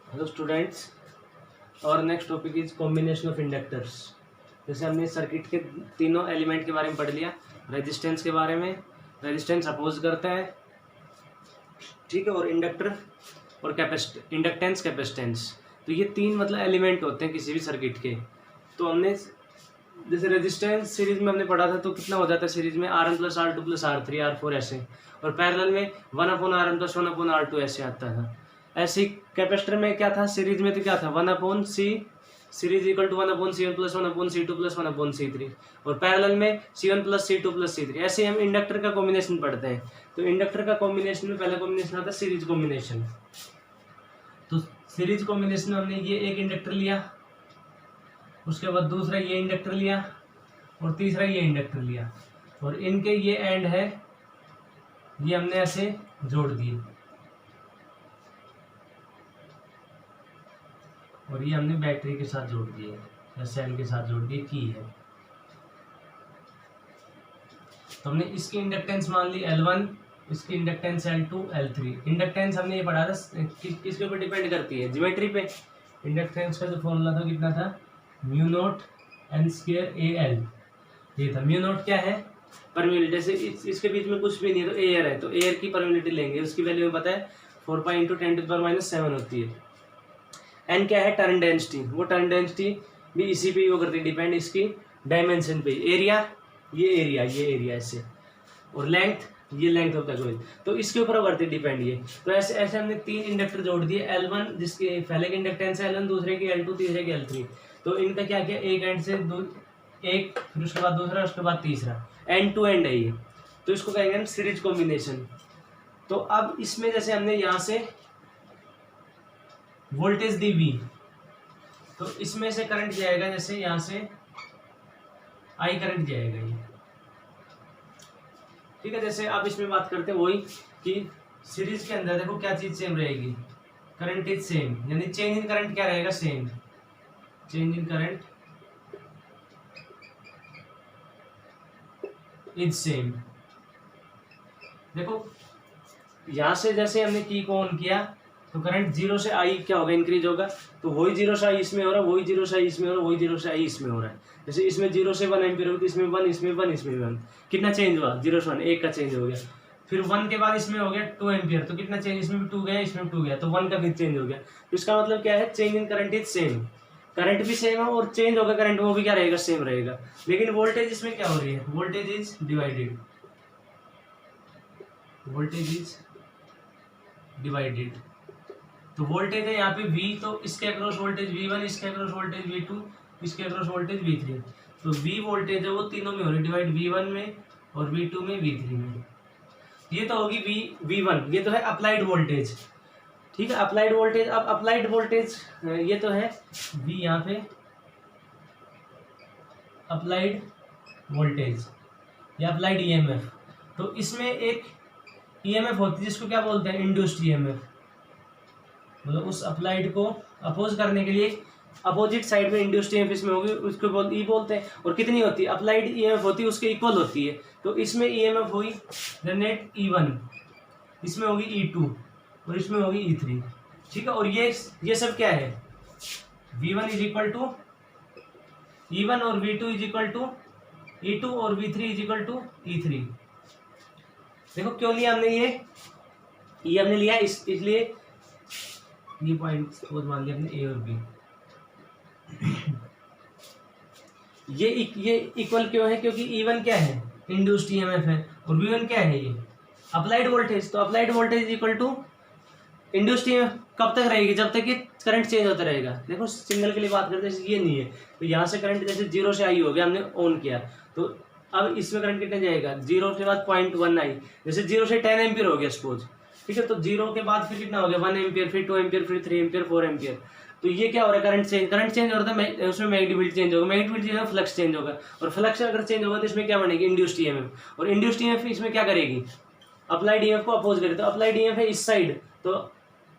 Hello students, और next topic is combination of inductors. जैसे हमने सर्किट के तीनों एलिमेंट के बारे में पढ़ लिया, रेजिस्टेंस के बारे में, रेजिस्टेंस अपोज करता है, ठीक है, और इंडक्टर और इंडक्टेंस कैपेसिटेंस। तो ये तीन मतलब एलिमेंट होते हैं किसी भी सर्किट के। तो हमने जैसे रेजिस्टेंस सीरीज में हमने पढ़ा था, तो कितना हो जाता है सीरीज में R1 plus R2 plus R3 R4 ऐसे, और पैरेलल में 1/R1 प्लस 1/R2 ऐसे आता था। ऐसे कैपेसिटर में क्या था, सीरीज में तो क्या था 1/C series equal to 1/C1 plus 1/C2 plus 1/C3, और पैरेलल में C1 plus C2 plus C3। ऐसे हम इंडक्टर का कॉम्बिनेशन पढ़ते हैं। तो इंडक्टर का कॉम्बिनेशन में पहला कॉम्बिनेशन आता है सीरीज कॉम्बिनेशन। तो सीरीज कॉम्बिनेशन में हमने ये एक इंडक्टर लिया, उसके बाद दूसरा ये इंडक्टर लिया, और तीसरा ये इंडक्टर लिया, और इनके ये एंड है, ये हमने ऐसे जोड़ दिए, और ये हमने बैटरी के साथ जोड़ दिए या सेल के साथ जोड़ दिए की है। तो हमने इसकी इंडक्टेंस मान ली L1, इसकी इंडक्टेंस L2 L3। इंडक्टेंस हमने ये पढ़ा था किसके ऊपर डिपेंड करती है, ज्योमेट्री पे। इंडक्टेंस का जो फॉर्मूला था कितना था, mu naught n square AL, ये था। म्यू नॉट क्या है, परमिबिलिटी। जैसे इसके बीच में कुछ भी नहीं है तो एयर है, तो एयर की परमिबिलिटी लेंगे, उसकी वैल्यू में पता है 4 पाई × 10⁻⁷ होती है। एन क्या है, टर्न डेंसिटी। वो टर्न डेंसिटी भी इसी पे वो करती है डिपेंड, इसकी डायमेंशन पे। एरिया, ये एरिया ऐसे, और लेंथ, ये लेंथ ऑफ द कॉइल, तो इसके ऊपर करती है डिपेंड ये। तो ऐसे ऐसे हमने तीन इंडक्टर जोड़ दिए, L1 जिसके पहले की इंडक्टेंस है L1, दूसरे की L2, तीसरे की L3। तो इनका क्या किया, एक एंड से एक, फिर उसके बाद दूसरा, उसके बाद तीसरा, एंड टू एंड है ये। तो इसको कहेंगे हम सीरीज कॉम्बिनेशन। तो अब इसमें जैसे हमने यहाँ से वोल्टेज दी V, तो इसमें से करंट जाएगा, जैसे यहाँ से I करंट जाएगा ये, ठीक है। जैसे अब इसमें बात करते हैं वही कि सीरीज के अंदर देखो क्या चीज सेम रहेगी, करंट इज सेम, यानी चेंज इन करंट क्या रहेगा, same. Change in current is same. देखो यहां से जैसे हमने की को ऑन किया, तो करंट 0 से I क्या होगा, इंक्रीज होगा। तो वही 0 से I इसमें हो रहा है, वही 0 से I इसमें हो रहा है, वही 0 से I इसमें हो रहा है। जैसे इसमें 0 से 1 एम्पीयर होगी, तो इसमें 1, इसमें 1, इसमें 1, कितना चेंज हुआ, 0 से 1, एक का चेंज हो गया। फिर 1 के बाद इसमें हो गया 2 एम्पीयर, तो कितना चेंज, इसमें भी 2 गया, इसमें भी 2 गया, तो 1 का फिर चेंज हो गया। तो इसका मतलब क्या है, change in current is same. Current भी सेम है, और चेंज होगा करंट वो भी क्या रहेगा, सेम रहेगा। लेकिन वोल्टेज इसमें क्या हो रही है, voltage is divided, voltage is divided. तो वोल्टेज है यहाँ पे V, तो इसके अक्रॉस वोल्टेज V1, इसके अक्रॉस वोल्टेज V2, इसके अक्रॉस वोल्टेज V3। तो V वोल्टेज है वो तीनों में हो रही, डिवाइड V1 में और V2 में, V3 में। ये तो होगी V1, ये तो है अप्लाइड वोल्टेज, ठीक है, अप्लाइड वोल्टेज। अब अप्लाइड वोल्टेज ये तो है V, यहाँ पे अप्लाइड वोल्टेज या अप्लाइड EMF। तो इसमें एक EMF होती है जिसको क्या बोलते हैं, इंड्यूस्ड EMF। मतलब उस अप्लाइड को अपोज करने के लिए अपोजिट साइड में इंड्यूस्ड EMF इसमें होगी, उसको बोलते हैं। और कितनी होती है, अप्लाइड EMF होती है उसके इक्वल होती है। तो इसमें EMF हुई जनरेट E1, इसमें होगी E2, और इसमें होगी E3, ठीक है। और ये सब क्या है, V1 is equal to E1, और V2 is equal to E2, और V3 is equal to E3। देखो क्यों लिया हमने ये हमने लिया इसलिए ये पॉइंट सपोज मान लिया हमने A और B। ये इक्वल क्यों है, क्योंकि E1 क्या है, इंड्यूस्ड EMF है, और V1 क्या है, ये अप्लाइड वोल्टेज। तो applied voltage is equal to induced EMF कब तक रहेगी, जब तक कि करंट चेंज होता रहेगा। देखो सिग्नल के लिए बात करते हैं, ये नहीं है, तो यहाँ से करंट जैसे 0 से I हो गया, हमने ऑन किया, तो अब इसमें करंट कितना जाएगा, 0 के बाद 0.1 I, जैसे 0 से 10 एम्पीयर हो गया सपोज, ठीक है। तो 0 के बाद फिर कितना हो गया, 1 एम्पीयर, फिर 2 एम्पीयर, फिर 3 एम्पीयर, 4 एम्पीयर। तो ये क्या हो रहा है, करंट चेंज हो रहा है, उसमें मैग्नीट्यूड चेंज होगा, मैग्नीट्यूड चेंज होगा, फ्लक्स चेंज होगा, और फ्लक्स अगर चेंज होगा तो इसमें क्या बनेगी, इंड्यूस्ड EMF। और इंड्यूस्ड EMF इसमें क्या करेगी, अप्लाइड EMF को अपोज करेगी। तो अप्लाइड EMF है इस साइड, तो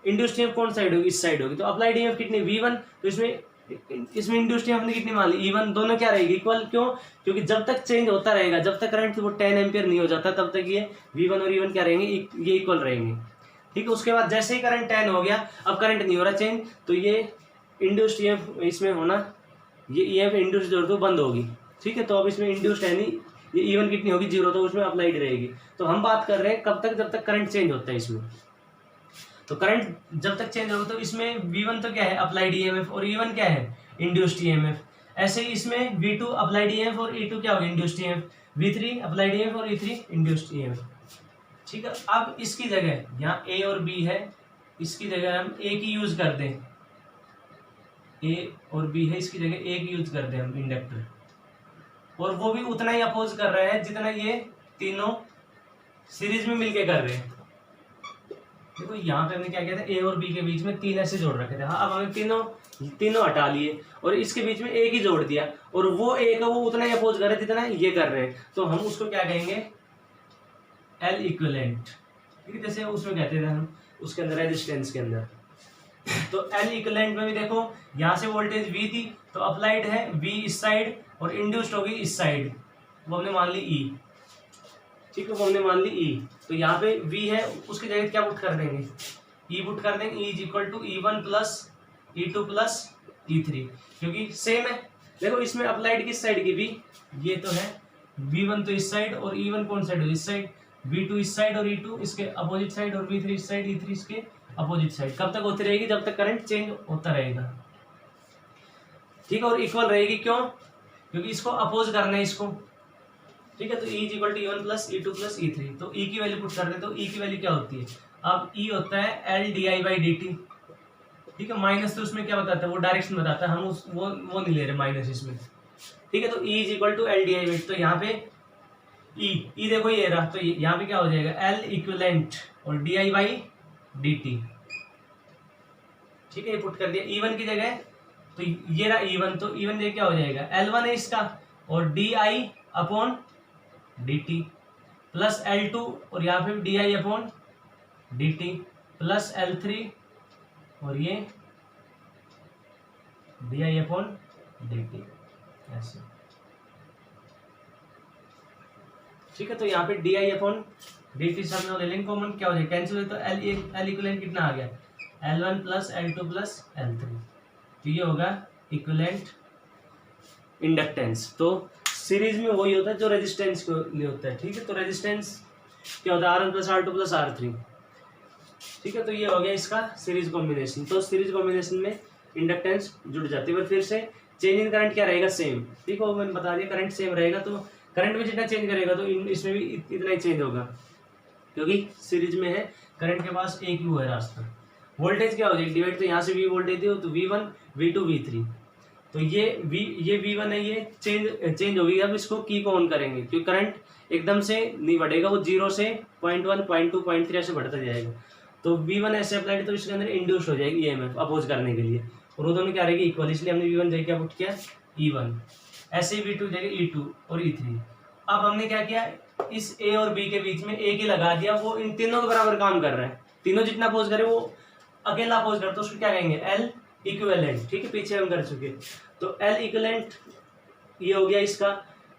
इंड्यूस्ड EMF कौन साइड होगी, इस साइड होगी। तो अप्लाइड EMF कितनी, V1, तो इसमें इंड्यूस्ड EMF हमने कितनी मान ली, E1, दोनों क्या रहेगी, इक्वल। क्यों, क्योंकि जब तक चेंज होता रहेगा, जब तक करंट वो 10 एम्पीयर नहीं हो जाता, तब तक ये V1 और E1 क्या रहेंगे, ये इक्वल रहेंगे। ठीक है। उसके बाद जैसे ही करंट 10 हो गया, अब करंट नहीं हो रहा चेंज, तो ये इंड्यूस्ड ईएमएफ इसमें होना, ये ईएमएफ इंड्यूस्ड जो तो बंद होगी। ठीक है, तो अब इसमें इंड्यूस्ड है नहीं, ये इवन कितनी होगी 0, तो उसमें अप्लाइड रहेगी। तो हम बात कर रहे हैं कब तक, जब तक करंट चेंज होता है इसमें। तो करंट जब तक चेंज होगा तो इसमें V1 तो क्या है अप्लाइड ईएमएफ, और E1 क्या है इंड्यूस्ड ईएमएफ। ऐसे ही इसमें V2 अप्लाइड ईएमएफ और E2 क्या होगा induced EMF, V3 applied EMF और E3 इंड्यूस्ड ईएमएफ। ठीक है, अब इसकी जगह यहाँ A और B है, इसकी जगह हम A की यूज कर दें, A और B है, इसकी जगह A की यूज कर दें हम इंडक्टर, और वो भी उतना ही अपोज कर रहा है जितना ये तीनों सीरीज में मिलके कर रहे हैं। देखो यहाँ पे हमने क्या किया था, ए और बी के बीच में 3 ऐसे जोड़ रखे थे। हाँ, अब हमें तीनों हटा लिए और इसके बीच में एक ही जोड़ दिया, और वो एक है वो उतना ही अपोज कर रहे हैं जितना ये कर रहे हैं। तो हम उसको क्या कहेंगे एल इक्विवेलेंट। ठीक है, जैसे उसमें कहते थे हम उसके अंदर रेजिस्टेंस के अंदर। तो एल इक्विवेलेंट में भी देखो यहाँ से वोल्टेज वी थी, तो अप्लाइड है वी इस साइड और इंड्यूस्ड होगी इस साइड, वो हमने मान ली ई। ठीक है, वो हमने मान ली ई। तो यहाँ पे V है, उसकी जगह क्या पुट कर देंगे E पुट कर देंगे, E is equal to E1 plus E2 plus E3, क्योंकि सेम है। देखो इसमें अप्लाइड किस साइड की V, ये तो है V1 तो इस साइड, और E1 कौन साइड है इस साइड, V2 इस साइड और E2 इसके अपोजिट साइड, और V3 इस साइड E3 इसके अपोजिट साइड। कब तक होती रहेगी, जब तक करंट चेंज होता रहेगा। ठीक है, और इक्वल रहेगी क्यों, क्योंकि इसको अपोज करना है इसको। ठीक है, तो E is equal to E1 plus E2 plus E3। तो E की वैल्यू पुट कर दे, तो E की वैल्यू क्या होती है, अब E होता है L di बाई dt। ठीक है, माइनस तो उसमें क्या बताता है, वो डायरेक्शन बताता है, हम वो नहीं ले रहे माइनस इसमें। ठीक है, तो E is equal to L di by, तो यहाँ पे E देखो ये रहा, तो यहाँ पे क्या हो जाएगा L इक्विवेलेंट और di बाई dt। ठीक है, ये पुट कर दिया E1 की जगह, तो ये रहा E1, तो E1 ये क्या हो जाएगा L1 है इसका, और di upon dt plus L2, और यहाँ पे di upon dt plus L3, और ये di अपॉन dt ऐसे। ठीक है, तो यहाँ पे di अपॉन dt सब ले लेंगे कॉमन, क्या हो जाएगा कैंसिल हो, तो L इक्विवेलेंट कितना आ गया L1 plus L2 plus L3, तो ये होगा इक्विवेलेंट इंडक्टेंस। तो सीरीज में वही होता है जो रेजिस्टेंस के लिए होता है। ठीक है, तो रेजिस्टेंस क्या होता है R1 plus R2 plus R3। ठीक है, तो ये हो गया इसका सीरीज कॉम्बिनेशन। तो सीरीज कॉम्बिनेशन में इंडक्टेंस जुड़ जाती है, पर फिर से चेंज इन करंट क्या रहेगा सेम। ठीक है, वो मैंने बता दिया करंट सेम रहेगा, तो करंट में जितना चेंज करेगा तो इसमें भी इतना ही चेंज होगा, क्योंकि सीरीज में है, करंट के पास एक ही वो है रास्ता। वोल्टेज क्या हो जाएगी डिवाइड, तो यहाँ से V वोल्टेज दी तो V1 V2 V3, तो ये V1 है, ये चेंज होगी। अब इसको की को ऑन करेंगे, क्योंकि करंट एकदम से नहीं बढ़ेगा, वो 0 से 0.1 0.2 0.3 ऐसे बढ़ता जाएगा। तो V1 ऐसे अप्लाइड, तो इसके अंदर इंड्यूस हो जाएगी EMF अपोज करने के लिए, और वो दोनों क्या रहेगी इक्वल, इसलिए हमने V1 जगह क्या पुट किया E1, ऐसे ही V2 जगह E2 और E3। अब हमने क्या किया, इस A और B के बीच में एक ही लगा दिया, वो इन तीनों के बराबर काम कर रहा है, तीनों जितना अपोज करे वो अकेला अपोज करता है, उसको क्या कहेंगे L इक्विवेलेंट। ठीक है, पीछे हम कर चुके, तो L इक्विवेलेंट ये हो गया इसका।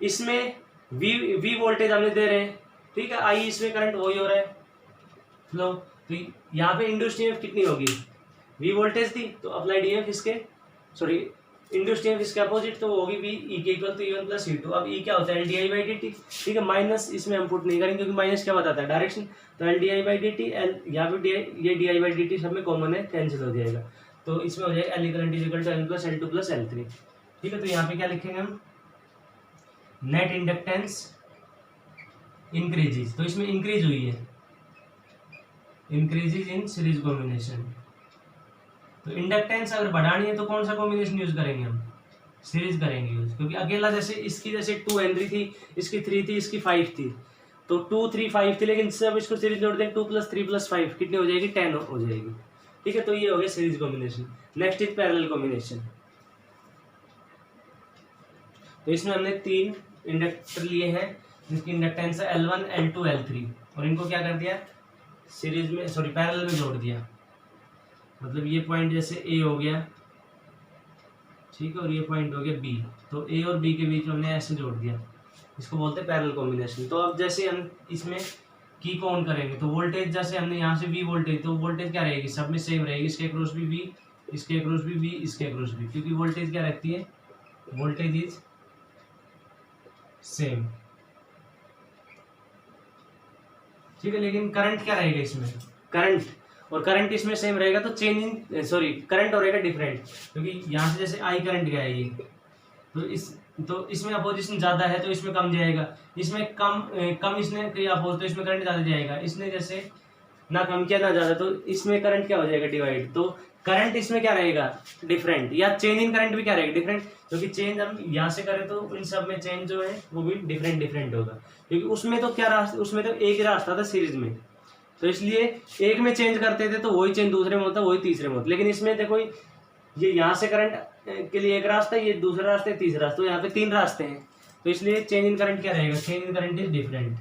इसमें V वोल्टेज हमने दे रहे हैं, ठीक है, I इसमें करंट वही हो रहा है फ्लो। तो यहाँ पे इंड्यूस्ड ईएमएफ कितनी होगी, V वोल्टेज थी तो अप्लाइड ईएमएफ इसके, सॉरी इंड्यूस्ड ईएमएफ इसके अपोजिट, तो वो होगी V E के equal to E1 plus E2। अब E क्या होता है L di बाई dt। ठीक है, माइनस इसमें हम पुट नहीं करेंगे, क्योंकि माइनस क्या बताता है डायरेक्शन, तो L di by dt, L यहाँ पे ये di बाई dt सब में कॉमन है, कैंसिल हो जाएगा, तो इसमें हो जाएगा L equal to L plus L2 plus L3। ठीक है, तो यहाँ पे क्या लिखेंगे हम नेट इंडक्टेंस इंक्रीजेज, तो इसमें इंक्रीज हुई है, इंक्रीजेज इन सीरीज कॉम्बिनेशन। तो इंडक्टेंस अगर बढ़ानी है तो कौन सा कॉम्बिनेशन यूज करेंगे हम, सीरीज करेंगे यूज, क्योंकि अकेला जैसे इसकी जैसे 2 हेनरी थी, इसकी 3 थी, इसकी 5 थी, तो 2 3 5 थी, लेकिन सब इसको सीरीज जोड़ दें 2 + 3 + 5 कितनी हो जाएगी 10 हो जाएगी। ठीक है, तो ये हो गया series combination. Next is parallel combination. तो इसमें हमने 3 इंडक्टर लिए हैं जिसकी इंडक्टेंस है L1 L2 L3, और इनको क्या कर दिया सीरीज में, सॉरी पैरेलल में जोड़ दिया। मतलब ये पॉइंट जैसे A हो गया, ठीक है, और ये पॉइंट हो गया B, तो A और B के बीच में हमने ऐसे जोड़ दिया, इसको बोलते हैं पैरेलल कॉम्बिनेशन। तो अब जैसे हम इसमें की को ऑन करेंगे तो वोल्टेज जैसे हमने यहाँ से V वोल्टेज, तो वोल्टेज क्या रहेगी, सब में सेम रहेगी, इसके अक्रॉस भी V, इसके अक्रॉस भी V, इसके अक्रॉस भी, क्योंकि वोल्टेज क्या रहती है, वोल्टेज इज सेम। ठीक है, लेकिन करंट क्या रहेगा इसमें, करंट और करंट इसमें सेम रहेगा तो चेंज इन सॉरी करंट हो रहेगा डिफरेंट, क्योंकि यहाँ से जैसे आई करंट गया है ये, तो इसमें अपोजिशन ज़्यादा है तो इसमें कम जाएगा, इसमें कम इसने किया अपोज तो इसमें करंट ज़्यादा जाएगा, इसने जैसे ना कम किया ना ज़्यादा तो इसमें करंट क्या हो जाएगा डिवाइड, तो करंट इसमें क्या रहेगा डिफरेंट, या चेंज इन करंट भी क्या रहेगा डिफरेंट, क्योंकि चेंज हम यहाँ से करें तो इन सब में चेंज जो है वो भी डिफरेंट होगा, क्योंकि उसमें तो क्या रास्ता, उसमें तो एक ही रास्ता था सीरीज में, तो इसलिए एक में चेंज करते थे तो वही चेंज दूसरे में होता, वही तीसरे में होता, लेकिन इसमें देखो ये यहाँ से करंट के लिए एक रास्ता है, ये दूसरा रास्ता है, तीसरा रास्ता, तो यहाँ पे 3 रास्ते हैं, तो इसलिए चेंज इन करंट क्या रहेगा, change in current is different,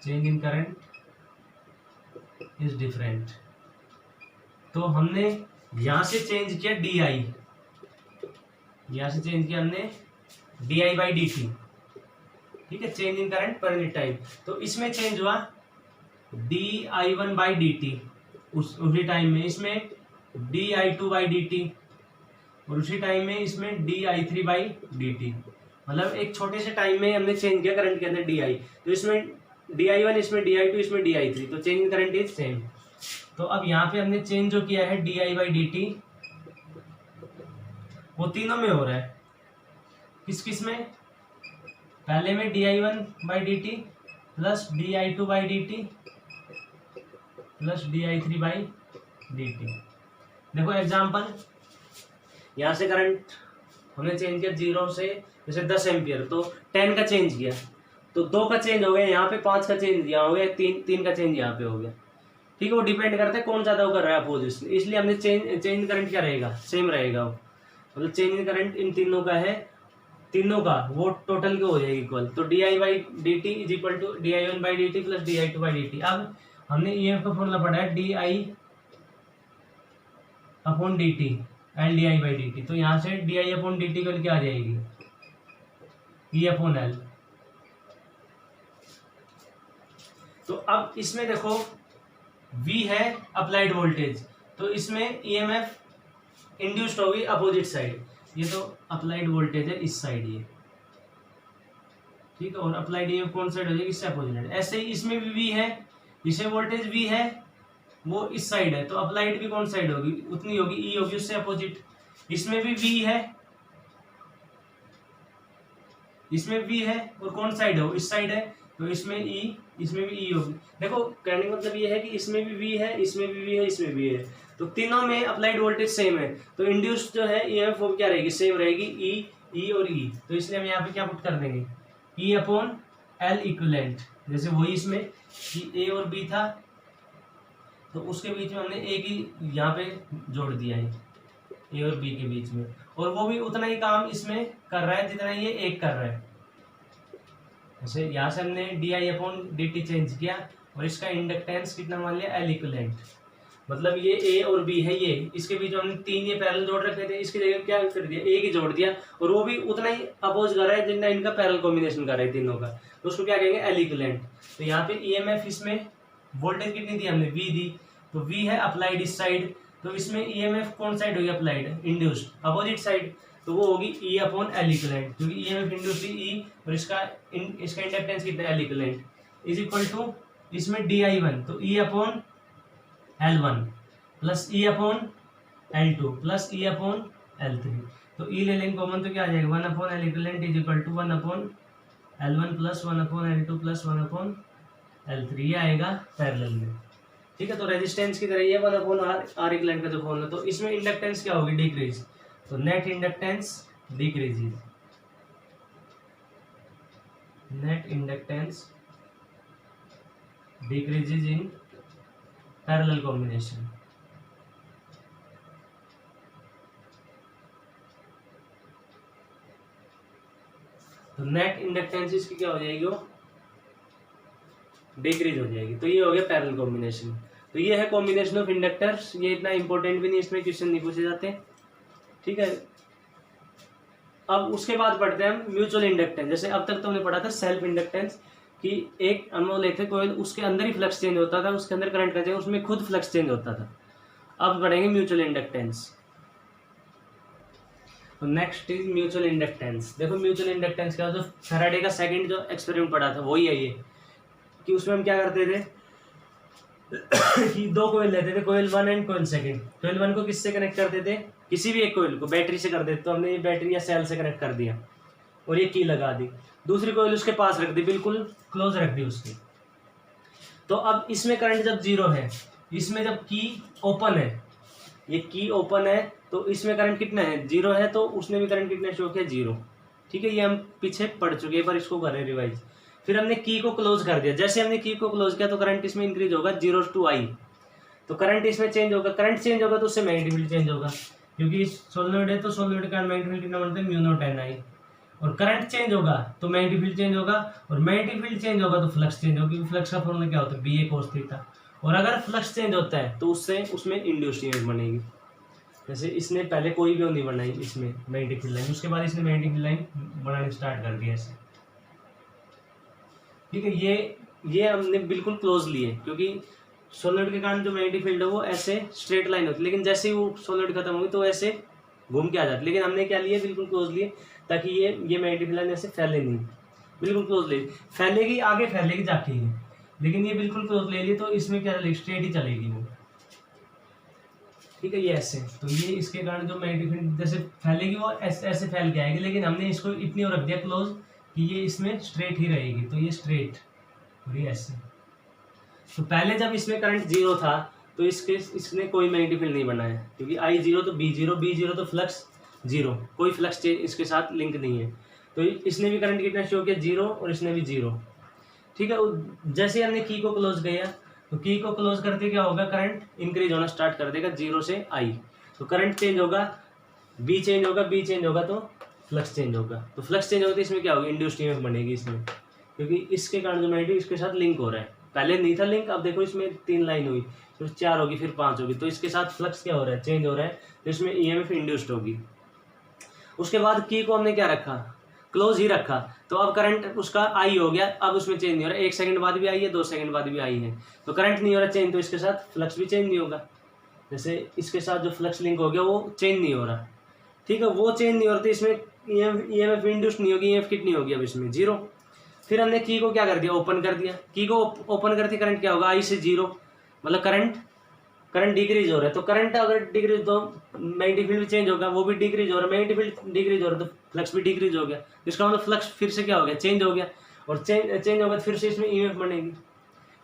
change in current is different. तो हमने यहां से चेंज किया DI, यहां से चेंज किया हमने DI/dt, ठीक है, change in current per unit time, तो इसमें चेंज हुआ DI1/dt, उसी टाइम में इसमें DI2/dt, और उसी टाइम में इसमें DI3/dt, मतलब एक छोटे से टाइम में हमने चेंज किया करंट के अंदर DI, तो इसमें DI1, इसमें DI2, इसमें DI3, तो change in current is same. तो अब यहाँ पे हमने चेंज जो किया है DI/dt वो तीनों में हो रहा है, किस किस में, पहले में DI1/dt plus DI2/dt plus DI3/dt। देखो एग्जाम्पल, यहाँ से करंट हमने चेंज किया 0 से जैसे 10 एम्पियर, तो 10 का चेंज किया, तो 2 का चेंज हो गया, यहाँ पे 5 का चेंज यहाँ हो गया, 3 का चेंज यहाँ पे हो गया, ठीक है, वो डिपेंड करता है कौन ज़्यादा कर रहा है अपोजिशन, इसलिए हमने चेंज करंट क्या रहेगा, सेम रहेगा, मतलब चेंज इन करंट इन तीनों का है, तीनों का वो टोटल के हो जाएगी इक्वल, तो DI/dt is equal to DI1/dt plus DI2/dt। अब हमने EF का फॉर्मूला पढ़ा है DI/dt LDI/dt, तो यहाँ से DI/dt कल क्या आ जाएगी, E/L। तो अब इसमें देखो V है अप्लाइड वोल्टेज, तो इसमें EMF इंड्यूस्ड होगी अपोजिट साइड, ये तो अप्लाइड वोल्टेज है इस साइड ये, ठीक है, और अप्लाइड EMF कौन साइड हो जाएगी, इससे अपोजिट, ऐसे ही इसमें भी V है, इसे वोल्टेज V है वो इस साइड है, तो अप्लाइड भी कौन साइड होगी, उतनी होगी, E होगी उससे अपोजिट, इसमें भी V है, इसमें V है और कौन साइड है, इस साइड है, तो इसमें E, इसमें भी E होगी। देखो कहने का मतलब ये है कि इसमें भी V है, इसमें भी V है, इसमें भी है, तो तीनों में अप्लाइड वोल्टेज सेम है, तो इंड्यूस्ड जो है EMF वो क्या रहेगी, सेम रहेगी, E और E, तो इसलिए हम यहाँ पे क्या पुट कर देंगे, E/L इक्विवेलेंट, जैसे वही इसमें कि A और B था तो उसके बीच में हमने एक ही यहाँ पे जोड़ दिया है, A और B के बीच में, और वो भी उतना ही काम इसमें कर रहा है जितना ये एक कर रहा है, जैसे यहाँ से हमने DI/dt चेंज किया और इसका इंडक्टेंस कितना मान लिया, L इक्विवेलेंट, मतलब ये A और B है, ये इसके बीच में हमने 3 ये पैरेलल जोड़ रखे थे, इसकी जगह क्या कर दिया, एक ही जोड़ दिया, और वो भी उतना ही अपोज कर रहा है जितना इनका पैरेलल कॉम्बिनेशन कर रहा है तीनों का, तो उसको क्या कहेंगे, L इक्विवेलेंट। तो यहाँ पे EMF इसमें वोल्टेज कितनी दी हमने, V दी, तो V है अप्लाइड इस साइड, तो इसमें EMF कौन साइड होगी, अप्लाइड, इंड्यूस्ड अपोजिट साइड, तो वो होगी E/L इक्विवेलेंट, क्योंकि EMF इंड्यूस्ड E और इसका इंडक्टेंस कितना, L equivalent is equal to, इसमें DI1 तो E/L1 plus E/L2 plus E/L3, तो E ले लेंगे कॉमन तो क्या आ जाएगा, 1/L equivalent is equal to 1/L1 plus 1/L2 plus 1/L3, ये आएगा पैरेलल में, ठीक है। तो रेजिस्टेंस की तरह ये 1/R इक्विवेलेंट का जो फॉर्मूला, तो इसमें इंडक्टेंस क्या होगी, डिक्रीज, तो net inductance decreases, net inductance decreases in parallel combination. तो नेट इंडक्टेंस इसकी क्या हो जाएगी, वो डिक्रीज हो जाएगी, तो ये हो गया पैरेलल कॉम्बिनेशन। तो ये है कॉम्बिनेशन ऑफ इंडक्टर्स, ये इतना इंपॉर्टेंट भी नहीं, इसमें क्वेश्चन नहीं पूछे जाते, ठीक है। अब उसके बाद पढ़ते हैं हम म्यूचुअल इंडक्टेंस, जैसे अब तक तो हमने पढ़ा था सेल्फ इंडक्टेंस कि एक अनमोल लेते कोयल, उसके अंदर ही फ्लक्स चेंज होता था, उसके अंदर करंट का चेंज, उसमें खुद फ्लक्स चेंज होता था। अब पढ़ेंगे म्यूचुअल इंडक्टेंस। तो नेक्स्ट इज म्यूचुअल इंडक्टेंस। देखो म्यूचुअल इंडक्टेंस क्या, जो फैराडे का सेकंड जो एक्सपेरिमेंट पढ़ा था वही है ये, कि उसमें हम क्या करते थे कि दो कोयल लेते थे, कोयल 1 एंड कोयल सेकंड। कोयल 1 को किससे कनेक्ट करते थे, किसी भी एक कोयल को बैटरी से कर देते, तो हमने ये बैटरी या सेल से कनेक्ट कर दिया और ये की लगा दी। दूसरी कोयल उसके पास रख दी, बिल्कुल क्लोज रख दी उसकी। तो अब इसमें करंट जब जीरो है, इसमें जब की ओपन है, ये की ओपन है, तो इसमें करंट कितना है, जीरो है, तो उसने भी करंट कितना शो किया, जीरो। ठीक है, ये हम पीछे पढ़ चुके हैं, पर इसको करें रिवाइज। फिर हमने की को क्लोज कर दिया, जैसे हमने की को क्लोज किया तो करंट इसमें इंक्रीज होगा 0 to I, तो करंट इसमें चेंज होगा। करंट चेंज होगा तो उससे मैग्नेटिक फील्ड चेंज होगा, क्योंकि सोलेनोइड है तो सोलेनोइड का मैग्नेटिक फील्ड कितना बनता है, μ0 Ni। और करंट चेंज होगा तो मैग्नेटिक फील्ड चेंज होगा, और मैग्नेटिक फील्ड चेंज होगा तो फ्लक्स चेंज होगा, क्योंकि फ्लक्स का फॉर्मूला क्या होता है, BA cos थीटा। और अगर फ्लक्स चेंज होता है तो उससे उसमें इंड्यूस्ड ईएमएफ बनेगी। जैसे इसने पहले कोई भी नहीं बनाई इसमें मैग्नेटिक फील्ड लाइन, उसके बाद इसने मैग्नेटिक फील्ड लाइन बनानी स्टार्ट कर दिया ऐसे। ठीक है, ये हमने बिल्कुल क्लोज लिए, क्योंकि सोलेनोइड के कारण जो मैग्नेटिक फील्ड है वो ऐसे स्ट्रेट लाइन होती है, लेकिन जैसे ही वो सोलेनोइड खत्म हुई तो ऐसे घूम के आ जाती। लेकिन हमने क्या लिए, बिल्कुल क्लोज लिए, ताकि ये मैग्नेटिक फील्ड लाइन ऐसे फैले नहीं, बिल्कुल क्लोज ले, फैलेगी आगे फैलेगी जाके ही, लेकिन ये बिल्कुल क्लोज ले लिए तो इसमें क्या चलेगी, स्ट्रेट ही चलेगी वो। ठीक है, ये ऐसे, तो ये इसके कारण जो मैग्नेटिक फील्ड जैसे फैलेगी वो ऐसे फैल के आएगी, लेकिन हमने इसको इतनी और रख दिया क्लोज कि ये इसमें स्ट्रेट ही रहेगी, तो ये स्ट्रेट और ये ऐसे। तो पहले जब इसमें करंट जीरो था तो इसने कोई मैग्नेटिक फील्ड नहीं बनाया, क्योंकि I जीरो तो B जीरो तो फ्लक्स जीरो, कोई फ्लक्स इसके साथ लिंक नहीं है, तो इसने भी करंट कितना शो किया, जीरो, और इसने भी जीरो। ठीक है, जैसे हमने की को क्लोज किया तो की को क्लोज करते क्या होगा, करंट इंक्रीज होना स्टार्ट कर देगा 0 से I, तो करंट चेंज होगा, B चेंज होगा तो फ्लक्स चेंज होगा, तो फ्लक्स चेंज होगा तो इसमें क्या होगा, इंड्यूस्ड ईएमएफ बनेगी इसमें, क्योंकि इसके कारण जो मैग्नेटिक इसके साथ लिंक हो रहा है। पहले नहीं था लिंक, अब देखो इसमें 3 लाइन हुई, फिर 4 होगी, फिर 5 होगी, तो इसके साथ फ्लक्स क्या हो रहा है, चेंज हो रहा है, तो इसमें ईएमएफ इंड्यूस्ड होगी। उसके बाद की को हमने क्या रखा, क्लोज ही रखा, तो अब करंट उसका I हो गया, अब उसमें चेंज नहीं हो रहा, 1 सेकंड बाद भी I है, 2 सेकंड बाद भी I है, तो करंट नहीं हो रहा चेंज, तो इसके साथ फ्लक्स भी चेंज नहीं होगा। जैसे इसके साथ जो फ्लक्स लिंक हो गया वो चेंज नहीं हो रहा। ठीक है, वो चेंज नहीं हो रहा तो इसमें ईएमएफ इंड्यूस्ड नहीं होगी, ईएमएफ कितनी होगी अब इसमें, 0। फिर हमने की को क्या कर दिया, ओपन कर दिया, की को ओपन करते करंट क्या होगा, I से 0, मतलब करंट डिक्रीज हो रहा है, तो करंट अगर डिक्रीज तो मैग्नेटिक फील्ड भी चेंज होगा, वो भी डिक्रीज हो रहा है, मैग्नेटिक फील्ड डिक्रीज हो रहा है तो फ्लक्स भी डिक्रीज हो गया, इसका मतलब फ्लक्स फिर से क्या हो गया, चेंज हो गया, और चेंज होगा तो फिर से इसमें ईएमएफ बनेगी।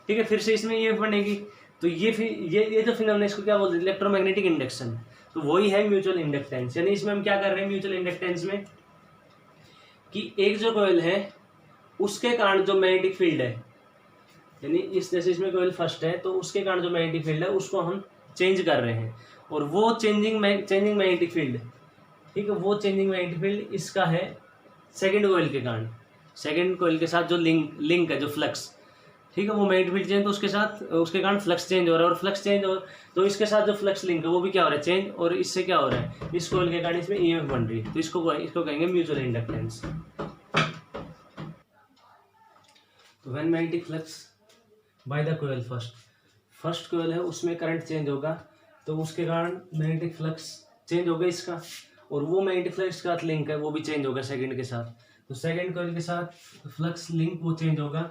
ठीक है, फिर से इसमें ईएमएफ बनेगी, तो ये फिर ये तो फिर हमने इसको क्या बोलते हैं, इलेक्ट्रोमैग्नेटिक इंडक्शन, तो वही है म्यूचुअल इंडक्टेंस। यानी इसमें हम क्या कर रहे हैं म्यूचुअल इंडक्टेंस में, कि एक जो कॉइल है उसके कारण जो मैग्नेटिक फील्ड है, यानी इस जैसे इसमें कॉइल फर्स्ट है तो उसके कारण जो मैग्नेटिक फील्ड है उसको हम चेंज कर रहे हैं, और वो चेंजिंग मैग्नेटिक फील्ड, ठीक है, वो चेंजिंग मैग्नेटिक फील्ड इसका है सेकंड कॉइल के कारण, सेकंड कॉइल के साथ जो लिंक है, जो फ्लक्स, ठीक है, वो मैग्नेटिक फील्ड चेंज, तो उसके कारण फ्लक्स चेंज हो रहा है, और फ्लक्स चेंज हो तो इसके साथ जो फ्लक्स लिंक है वो भी क्या हो रहा है, चेंज, और इससे क्या हो रहा है, इस कॉइल के कारण इसमें ईएमएफ बन रही है, तो इसको कहेंगे म्यूचुअल इंडक्टेंस। तो when magnetic flux by the coil, first coil है उसमें करंट चेंज होगा, तो उसके कारण मैग्नेटिक फ्लक्स चेंज होगा इसका, और वो मैग्नेटिक फ्लक्स के साथ लिंक है वो भी चेंज होगा सेकंड के साथ, तो सेकंड कोयल के साथ फ्लक्स लिंक वो चेंज होगा,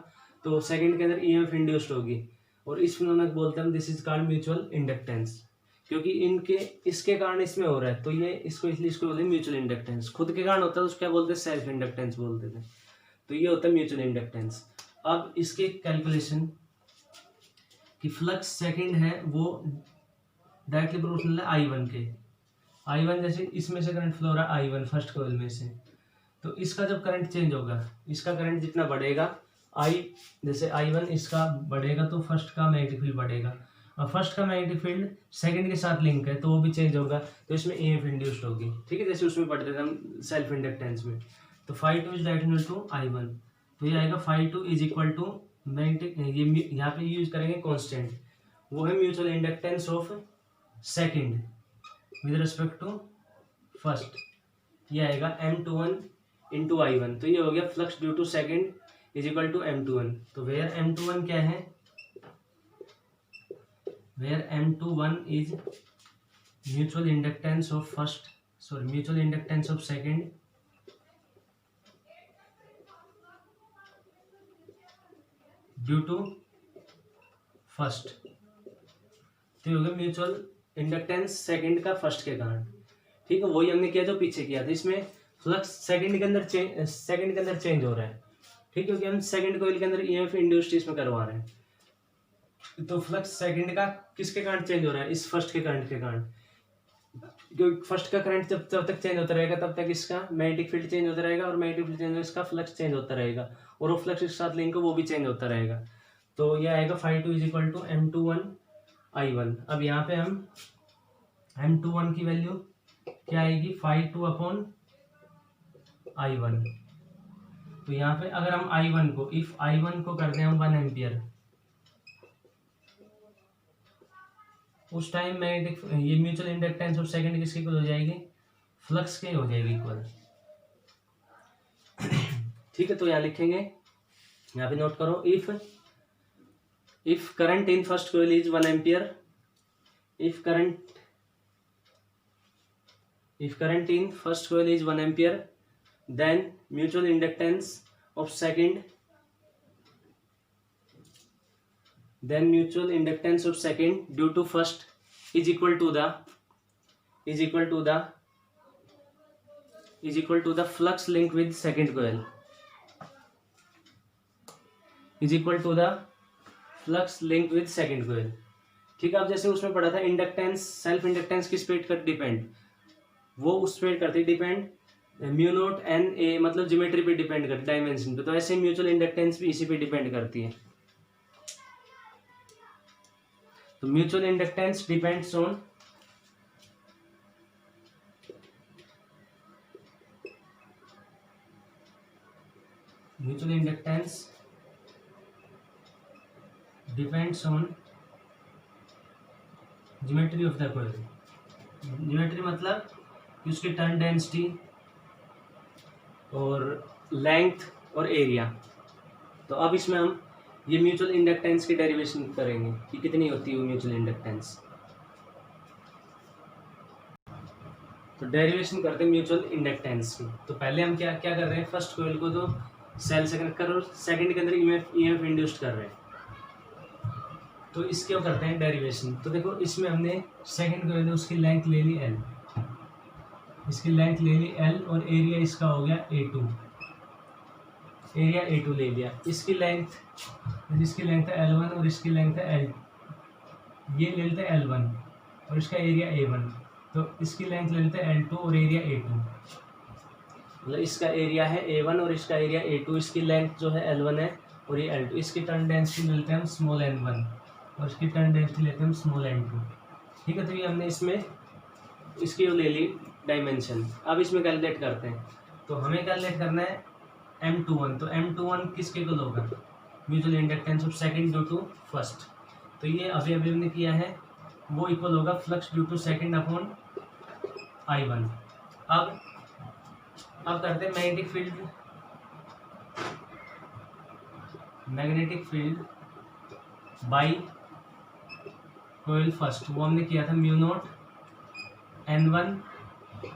तो सेकंड के अंदर ईएमएफ इंड्यूस्ड होगी, और इस फिनोमेना को बोलते हैं हम, this is called mutual inductance, क्योंकि इसके कारण इसमें हो रहा है, तो ये इसको बोलते हैं म्यूचुअल इंडक्टेंस। खुद के कारण होता है तो उसको क्या बोलते हैं, सेल्फ इंडक्टेंस बोलते थे, तो ये होता है म्यूचुअल इंडक्टेंस। अब इसके कैलकुलेशन कि फ्लक्स सेकंड है वो डायरेक्टली प्रोपोर्शनल है I1 के, I1 जैसे इसमें से करंट फ्लो हो रहा है I1 फर्स्ट कॉइल में से, तो इसका जब करंट चेंज होगा, इसका करंट जितना बढ़ेगा जैसे I1 इसका बढ़ेगा तो फर्स्ट का मैग्नेटिक फील्ड बढ़ेगा, और फर्स्ट का मैग्नेटिक फील्ड सेकंड के साथ लिंक है तो वो भी चेंज होगा, तो इसमें ईएमएफ इंड्यूस्ड होगी। ठीक है, जैसे उसमें पढ़ते थे हम सेल्फ इंडक्टेंस में, तो φ2 इज डायरेक्टली टू I1, तो ये आएगा φ2 इज इक्वल टू मैग्नेटिक, ये यहाँ पे यूज करेंगे कांस्टेंट, वो है mutual inductance of second with respect to first, ये आएगा M21 इंटू I1, तो ये हो गया flux due to second is equal to M21। तो वेयर M21 क्या है, where M21 is mutual inductance of mutual inductance of second due to first. तो हो गया म्यूचुअल इंडक्टेंस सेकंड का फर्स्ट के कारण। ठीक है, वही हमने किया जो पीछे किया था। इसमें फ्लक्स सेकंड के अंदर चेंज हो रहा है। ठीक है, क्योंकि हम सेकंड कोइल के अंदर ईएमएफ इंड्यूस्ड इसमें करवा रहे हैं। तो फ्लक्स सेकंड का किसके कारण चेंज हो रहा है, इस फर्स्ट के करंट के कारण। क्योंकि फर्स्ट का करंट जब तक चेंज होता रहेगा तब तक इसका मैग्नेटिक फील्ड चेंज होता रहेगा, और मैग्नेटिक फील्ड चेंज इसका फ्लक्स चेंज होता रहेगा, और वो फ्लक्स के साथ लिंक वो भी चेंज होता रहेगा। तो ये आएगा φ2 इज इक्वल टू M21I1। अब यहाँ पे हम M21 की वैल्यू क्या आएगी, φ2 अपॉन I1। तो यहाँ पे अगर हम I1 को, इफ I1 को कर दें हम 1 एम्पियर, उस टाइम मैग्नेटिक ये म्यूचुअल इंडक्टेंस ऑफ सेकंड किसके इक्वल हो जाएगी, फ्लक्स के हो जाएगी इक्वल। ठीक है, तो यहाँ लिखेंगे, यहाँ पे नोट करो, if current in first coil is 1 ampere, if current in first coil is 1 ampere, then mutual inductance of second due to first is equal to the flux link with second coil, is equal to the flux link with second coil। ठीक है, अब जैसे उसमें पढ़ा था inductance, self inductance किस पे depend, वो उस पे करती depend mu naught N A, मतलब ज्योमेट्री पे डिपेंड करती, डायमेंशन पे। तो ऐसे म्यूचुअल इंडक्टेंस भी इसी पे डिपेंड करती है। तो mutual inductance depends on geometry of the coil. Geometry मतलब कि उसकी टर्न डेंसिटी और लेंथ और एरिया। तो अब इसमें हम ये म्यूचुअल इंडक्टेंस की डेरिवेशन करेंगे कि कितनी होती है वो म्यूचुअल इंडक्टेंस। तो डेरिवेशन करते हैं म्यूचुअल इंडक्टेंस की। तो पहले हम क्या कर रहे हैं, फर्स्ट कॉइल को तो सेल से कनेक्ट कर रहे हैं, सेकंड के अंदर ईएमएफ इंड्यूस्ड कर रहे हैं। तो इसके करते हैं डेरिवेशन। तो देखो, इसमें हमने सेकंड कॉइल है उसकी लेंथ ले ली L, इसकी लेंथ ले ली L, और एरिया इसका हो गया A2, एरिया A2 ले लिया। इसकी लेंथ है L1 और इसकी लेंथ है L, ये ले लेते हैं L1 और इसका एरिया A1। तो इसकी लेंथ ले लेते हैं L2 और एरिया A2, मतलब इसका एरिया है A1 और इसका एरिया A2। इसकी लेंथ जो है L1 है और ये L2। इसकी टर्न डेंसिटी लेते हैं हम स्मॉल n1 और इसकी टर्न डेंसिटी लेते हैं हम स्मॉल n2। ठीक है, तो ये हमने इसमें इसकी ले ली डायमेंशन। अब इसमें कैलकुलेट करते हैं। तो हमें कैलकुलेट करना है M21। तो M21 किसके इक्वल होगा, mutual inductance of second due to first. तो ये अभी हमने किया है, वो इक्वल होगा flux due to second upon I1। अब करते हैं magnetic field by coil first. वो हमने किया था म्यू नॉट N1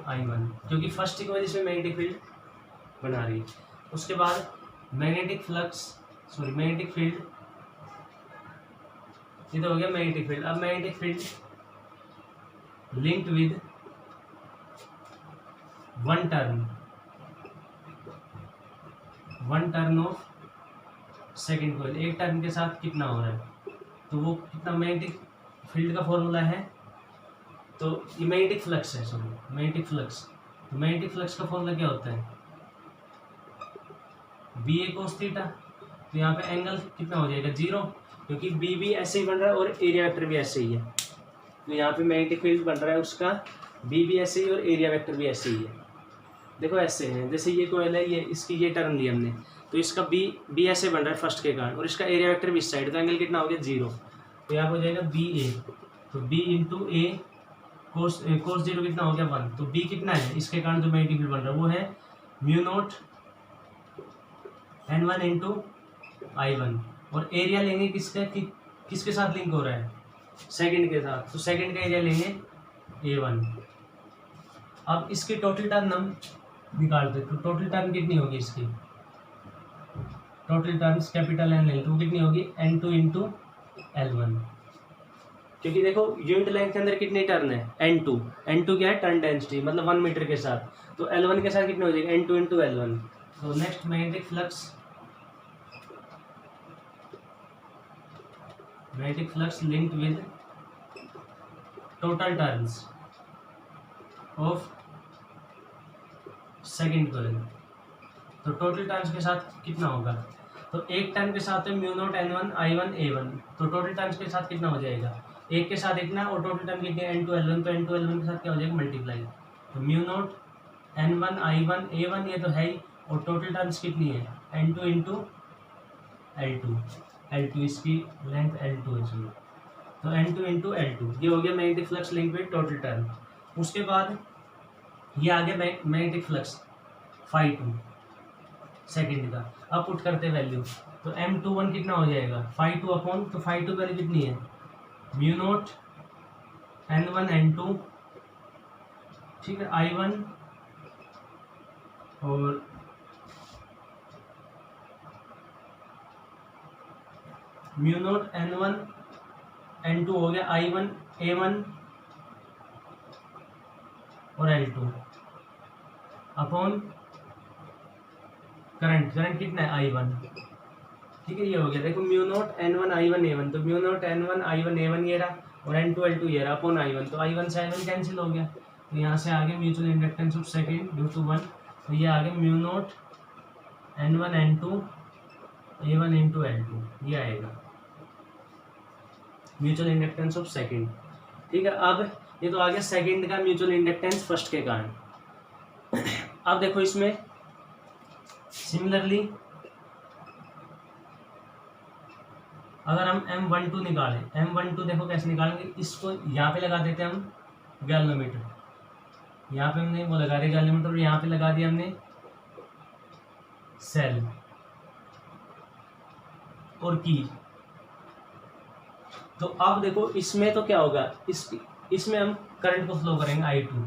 I1, क्योंकि फर्स्ट की वजह से मैग्नेटिक फील्ड बना रही है। उसके बाद मैग्नेटिक फील्ड, ये तो हो गया मैग्नेटिक फील्ड। अब magnetic field linked with one turn off second coil. एक टर्न के साथ कितना हो रहा है, तो वो कितना मैग्नेटिक फील्ड का फॉर्मूला है, तो ये मैग्नेटिक फ्लक्स है, मैग्नेटिक फ्लक्स। तो मैग्नेटिक फ्लक्स का फॉर्मूला क्या होता है, BA cos थीटा। तो यहाँ पे एंगल कितना हो जाएगा 0, क्योंकि B भी ऐसे ही बन रहा है और एरिया वेक्टर भी ऐसे ही है। तो यहाँ पे मैग्नेटिक फील्ड बन रहा है उसका B भी ऐसे ही और एरिया वेक्टर भी ऐसे ही है। देखो ऐसे है, जैसे ये कॉइल है, ये इसकी ये टर्न ली हमने, तो इसका B ऐसे बन रहा है फर्स्ट के कारण, और इसका एरिया वेक्टर भी इस साइड। तो एंगल कितना हो गया 0। तो यहाँ हो जाएगा BA, तो B इंटू A कोस 0 कितना हो गया 1। तो B कितना है, इसके कारण जो मैग्नेटिक फील्ड बन रहा है वो है mu naught N1 into I1, और एरिया लेंगे किसके साथ लिंक हो रहा है, सेकंड के साथ, तो सेकंड का एरिया लेंगे A1। अब इसकी टोटल टर्न हम निकालते, तो टोटल टर्न कितनी होगी इसकी, टोटल टर्न्स कैपिटल N लेंगे तो कितनी होगी N2 इंटू L1, क्योंकि देखो यूनिट लेंथ के अंदर कितनी टर्न है N2, N2 क्या है टर्न डेंसिटी, मतलब 1 मीटर के साथ, तो L1 के साथ कितनी हो जाएगी N2 इंटू L1। तो next magnetic flux linked with total turns of second coil, तो टोटल टर्न्स के साथ कितना होगा, तो एक टर्न के साथ है mu naught N1 I1 A1, तो टोटल टर्न्स के साथ कितना हो जाएगा, एक के साथ इतना, और टोटल टर्न कितनी है N2 L1, तो N2 L1 के साथ क्या हो जाएगा मल्टीप्लाई, तो mu naught N1 I1 A1 ये तो है ही, और टोटल टर्न्स कितनी है N2 इंटू L2 इसकी लेंथ L2 है इसमें, तो N2 इंटू L2 ये हो गया magnetic flux link with total turn. उसके बाद ये आ गया मैग्नेटिक फ्लक्स φ2 सेकेंड का, अब पुट करते वैल्यू, तो M21 कितना हो जाएगा φ2 अपॉन, तो φ2 वैल्यू कितनी है म्यू नॉट N1 N2, ठीक है I1 और म्यू नॉट N1 N2 हो गया I1 A1 और L2 अपॉन करंट कितना है I1, ठीक है ये हो गया, देखो mu naught N1 I1 A1, तो mu naught N1 I1 A1 ये रहा, और N2 L2 ये रहा अपॉन I1, तो I1 से I1 कैंसिल हो गया, तो यहाँ से आगे mutual inductance of second due to 1, तो ये आगे mu naught N1 N2 A1 into L2 ये आएगा म्यूचुअल इंडक्टेंस ऑफ सेकेंड, ठीक है। अब ये तो आ गया सेकेंड का म्यूचुअल इंडक्टेंस फर्स्ट के कारण। अब देखो इसमें सिमिलरली अगर हम M12 निकालें, M12 देखो कैसे निकालेंगे, इसको यहाँ पे लगा देते हैं हम गैल्वेनोमीटर, यहाँ पे हमने वो लगा दिया गैल्वेनोमीटर, और यहाँ पे लगा दिया हमने सेल और की। तो अब देखो इसमें तो क्या होगा, इसमें हम करंट को फ्लो करेंगे I2,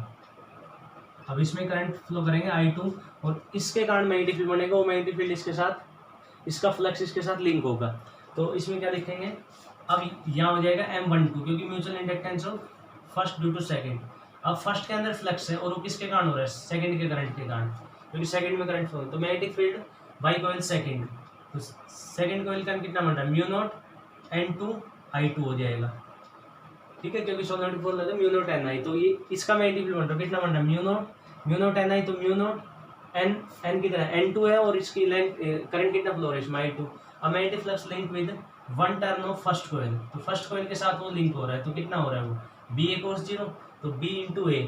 अब इसमें करंट फ्लो करेंगे I2, और इसके कारण मैग्नेटिक फील्ड बनेगा, वो मैग्नेटिक फील्ड इसके साथ, इसका फ्लक्स इसके साथ लिंक होगा, तो इसमें क्या लिखेंगे, अब यहाँ हो जाएगा M12 क्योंकि mutual inductance of first due to second, अब फर्स्ट के अंदर फ्लक्स है और वो किसके कारण हो रहा है सेकंड के करंट के कारण, क्योंकि सेकंड में करंट फ्लो, तो magnetic field by coil second, तो सेकंड कॉइल का कितना बन रहा है म्यू नॉट N2 I2 हो जाएगा, ठीक है, क्योंकि 194 लगा म्यू नॉट Ni, तो ये इसका मैग्नेटिक फील्ड बन रहा है कितना बन रहा है म्यू नॉट Ni, तो म्यू नॉट N कितना है N2 है, और इसकी लेंथ करंट कितना फ्लो है इसमें I2। अब magnetic flux link with one turn off first coil, तो फर्स्ट कॉइल के साथ वो लिंक हो रहा है, तो कितना हो रहा है वो B cos 0, तो B इंटू A,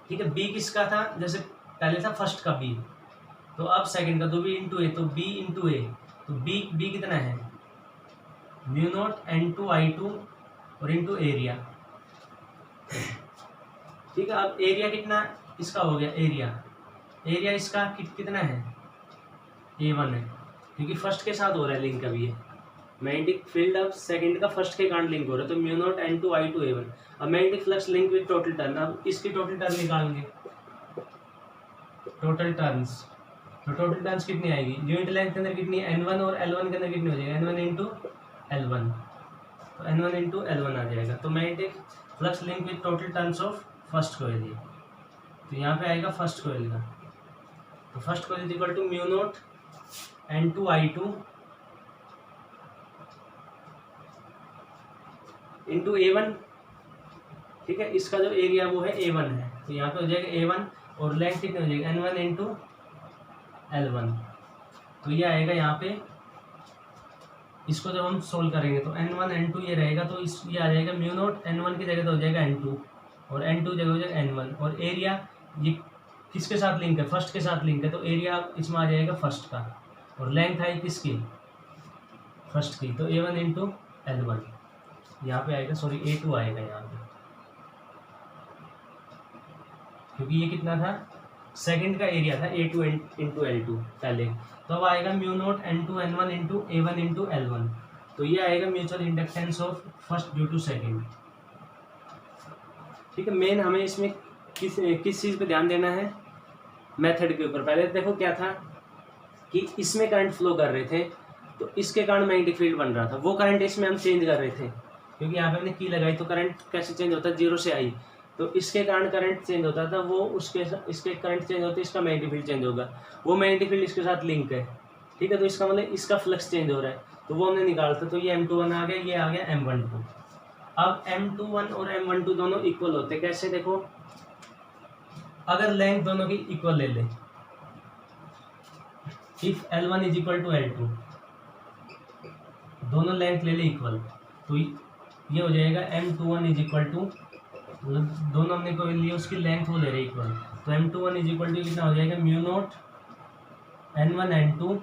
ठीक है, B किसका था, जैसे पहले था फर्स्ट का B, तो अब सेकंड का, तो B इंटू A, तो B इंटू A, तो B कितना है म्यू नॉट N2 I2 और इंटू एरिया, ठीक है। अब एरिया कितना इसका हो गया, एरिया इसका कितना है A1 है, क्योंकि फर्स्ट के साथ हो रहा है लिंक अभी है, मैग्नेटिक फील्ड अब सेकंड का फर्स्ट के कारण लिंक हो रहा है, तो mu naught N2 I2 A1। अब magnetic flux link with total turn, अब इसकी टोटल टर्न निकालेंगे, टोटल टर्न्स, तो टोटल टर्न्स कितनी आएगी यूनिट लेंथ के अंदर कितनी है N1, और L1 के अंदर कितनी हो जाएगी N1 इंटू L1, तो N1 इंटू L1 आ जाएगा, तो magnetic flux link with total turns of first coil, तो यहाँ पे आएगा फर्स्ट कॉइल का, तो first coil is equal to mu naught N2 I2 into A1, ठीक है, इसका जो एरिया वो है A1 है, तो यहाँ पे हो जाएगा A1, और लेंथ कितनी हो जाएगी N1 इंटू L1, तो ये आएगा यहाँ पे, इसको जब हम सोल्व करेंगे तो N1 N2 ये रहेगा, तो ये आ जाएगा म्यू नॉट N1 की जगह तो हो जाएगा N2, और N2 जगह हो जाएगा N1, और एरिया ये किसके साथ लिंक है फर्स्ट के साथ लिंक है, तो एरिया इसमें आ जाएगा फर्स्ट का, और लेंथ आई किसकी फर्स्ट की, तो A1 इंटू L1 यहाँ पे आएगा, सॉरी A2 आएगा यहाँ पे, क्योंकि ये कितना था सेकंड का एरिया था A2 इंटू L2 पहले, तो अब आएगा mu naught N2 N1 into A1 into L1। तो ये आएगा mutual inductance of first due to second. ठीक है, मेन हमें इसमें किस चीज़ पे ध्यान देना है, मेथड के ऊपर। पहले देखो क्या था कि इसमें करंट फ्लो कर रहे थे, तो इसके कारण मैग्नेटिक फील्ड बन रहा था, वो करंट इसमें हम चेंज कर रहे थे, क्योंकि यहाँ पे हमने की लगाई तो करंट कैसे चेंज होता है, 0 से आई, तो इसके कारण करंट चेंज होता था, वो इसके करंट चेंज होते इसका मैग्नेटिक फील्ड चेंज होगा, वो मैग्नेटिक फील्ड इसके साथ लिंक है। ठीक है, तो इसका मतलब इसका फ्लक्स चेंज हो रहा है, तो वो हमने निकालता, तो ये M21 आ गया, ये आ गया M12। अब M21 और M12 दोनों इक्वल होते, कैसे देखो, अगर लेंथ दोनों की इक्वल ले ले, if L1 is equal to L2, दोनों लेंथ ले ले इक्वल, तो ये हो जाएगा M21 इज इक्वल टू, दोनों हमने को लिए उसकी लेंथ वो ले रहे इक्वल, तो M21 इज इक्वल टू कितना हो जाएगा, म्यू नॉट N1 N2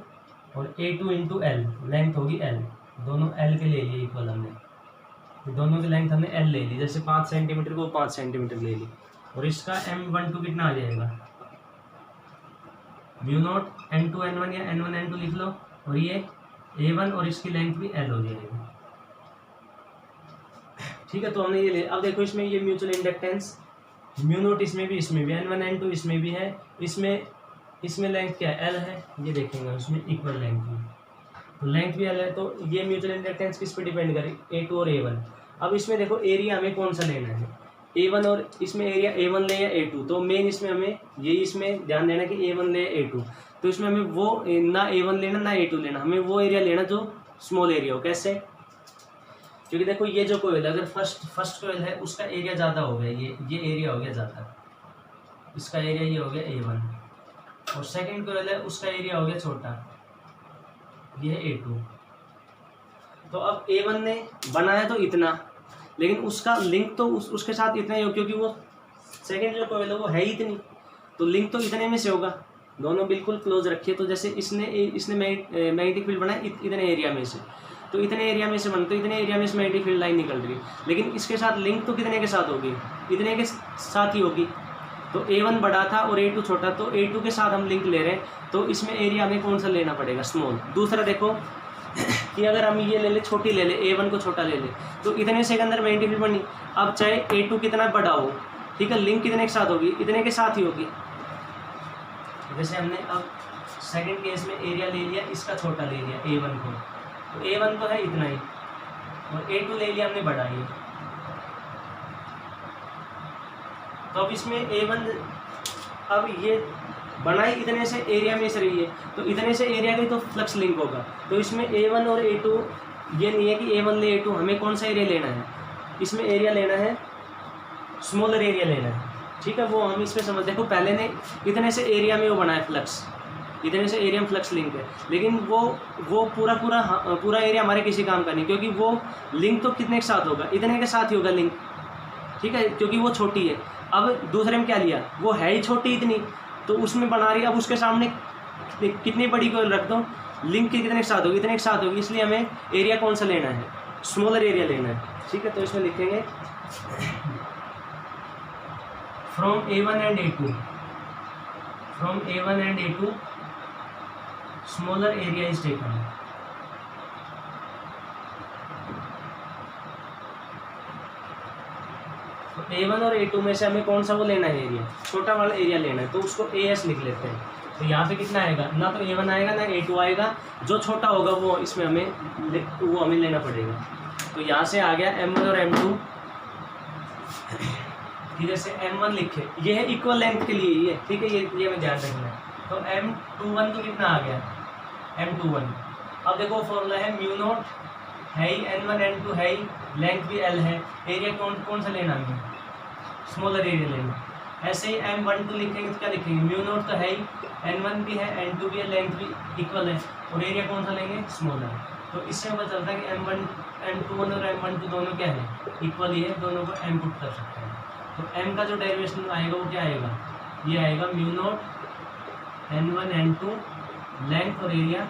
और A2 इंटू L, लेंथ होगी L, दोनों L के ले लिए इक्वल हमने, तो दोनों की लेंथ हमने L ले ली, जैसे 5 सेंटीमीटर को 5 सेंटीमीटर ले ली, और इसका M12 कितना आ जाएगा, म्यू नॉट N2 N1 या N1 N2 लिख लो, और ये A1 और इसकी लेंथ भी L हो जाएगी। ठीक है, तो हमने ये ले, अब देखो इसमें ये म्यूचुअल इंडक्टेंस म्यू नॉट इसमें भी N1 N2 इसमें भी है, इसमें लेंथ क्या है, L है, ये देखेंगे उसमें इक्वल लेंथ है, तो लेंथ भी L है, तो ये म्यूचुअल इंडक्टेंस किस पे डिपेंड करे, A2 और A1। अब इसमें देखो एरिया हमें कौन सा लेना है, A1 और इसमें एरिया A1 ले या A2, तो मेन इसमें हमें यही इसमें ध्यान देना कि A1 ले या A2, तो इसमें हमें वो ना A1 लेना ना A2 लेना, हमें वो एरिया लेना जो स्मॉल एरिया हो। कैसे, क्योंकि देखो ये जो कोयल है, अगर फर्स्ट कोयल है उसका एरिया ज़्यादा हो गया, ये एरिया हो गया ज़्यादा, इसका एरिया ये हो गया A1, और सेकंड कोयल है उसका एरिया हो गया छोटा, ये है A2। तो अब A1 ने बनाया तो इतना, लेकिन उसका लिंक तो उसके साथ इतना ही हो, क्योंकि वो सेकंड जो कोयल है वो है ही इतनी, तो लिंक तो इतने में से होगा, दोनों बिल्कुल क्लोज रखिए। तो जैसे इसने मैग्नेटिक फील्ड बनाया इतने एरिया में से, तो इतने एरिया में से तो इतने एरिया में से मैग्नेटिक फील्ड लाइन निकल रही है, लेकिन इसके साथ लिंक तो कितने के साथ होगी, इतने के साथ ही होगी। तो A1 बड़ा था और A2 छोटा, तो A2 के साथ हम लिंक ले रहे हैं, तो इसमें एरिया हमें कौन सा लेना पड़ेगा, स्मॉल। दूसरा देखो कि अगर हम ये ले ले, छोटी ले ले, A1 को छोटा ले ले, तो इतने से के अंदर मैग्नेटिक फील्ड बनी, अब चाहे A2 कितना बड़ा हो, ठीक है, लिंक कितने के साथ होगी, इतने के साथ ही होगी। जैसे हमने अब सेकंड केस में एरिया ले लिया, इसका छोटा ले लिया A1 को, तो A1 तो है इतना ही, और A2 ले लिया हमने बड़ा ही, तो अब इसमें A1 अब ये बनाई इतने से एरिया में से रही है, तो इतने से एरिया का ही तो फ्लक्स लिंक होगा। तो इसमें A1 और A2 ये नहीं है कि A1 ले A2, हमें कौन सा एरिया लेना है, इसमें एरिया लेना है, स्मॉलर एरिया लेना है। ठीक है, वो हम इसमें समझ, देखो पहले ने इतने से एरिया में वो बनाया फ्लक्स, इतने से एरिया में फ्लक्स लिंक है, लेकिन वो पूरा एरिया हमारे किसी काम का नहीं, क्योंकि वो लिंक तो कितने के साथ होगा, इतने के साथ ही होगा लिंक। ठीक है, क्योंकि वो छोटी है। अब दूसरे में क्या लिया, वो है ही छोटी इतनी, तो उसमें बना रही है, अब उसके सामने कितनी बड़ी को रख दो, लिंक कितने के साथ होगी, इतने के साथ होगी, इसलिए हमें एरिया कौन सा लेना है, स्मॉलर एरिया लेना है। ठीक है, तो इसमें लिखेंगे from A1 and A2, from A1 and A2 smaller area is taken. तो A1 और A2 में से हमें कौन सा वो लेना है एरिया, छोटा वाला एरिया लेना है, तो उसको AS लिख लेते हैं। तो यहाँ पे कितना आएगा, ना तो A1 आएगा ना A2 आएगा, जो छोटा होगा वो इसमें हमें लेना पड़ेगा। तो यहाँ से आ गया M1 और M2, इधर से M1 लिखे, ये है इक्वल लेंथ के लिए ये, ठीक है, ये हमें ध्यान रखना है। तो M21 तो कितना आ गया, M21। अब देखो फॉर्मूला है म्यू नॉट है ही, N1 N2 है ही, लेंथ भी L है, एरिया कौन सा लेना है, स्मॉलर एरिया लेना। ऐसे ही M12 लिखेंगे तो क्या लिखेंगे, म्यू नॉट तो है ही, N1 भी है, N2 भी है, लेंथ भी इक्वल है, और एरिया कौन सा लेंगे, स्मॉलर। तो इससे पता चलता है कि M21 और M12 दोनों क्या है, इक्वल ही है, दोनों को M पुट कर सकते हैं। तो M का जो डेरिवेशन आएगा वो क्या आएगा, ये आएगा mu naught N1 N2 length और एरिया